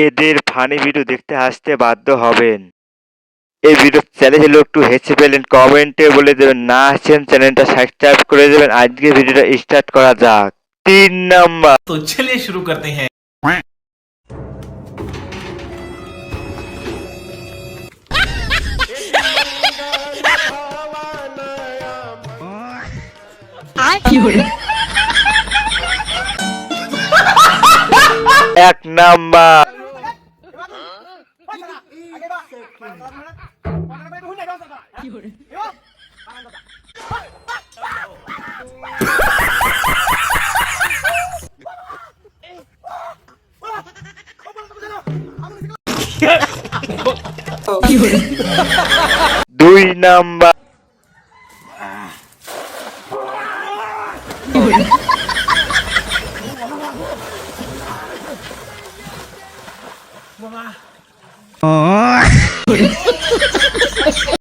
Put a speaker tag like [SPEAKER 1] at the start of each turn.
[SPEAKER 1] এদের funny video দেখতে হাসতে বাধ্য হবেন। এই ভিডিও চ্যালেঞ্জ হলো একটু হেসে ফেলেন, কমেন্টে বলে দেবেন না হাসছেন, চ্যানেলটা সাবস্ক্রাইব করে দেবেন। আজকে ভিডিওটা স্টার্ট করা যাক। 3 নাম্বার।
[SPEAKER 2] तो चलिए शुरू करते हैं।
[SPEAKER 1] এক নাম্বার। দুই নাম্বার।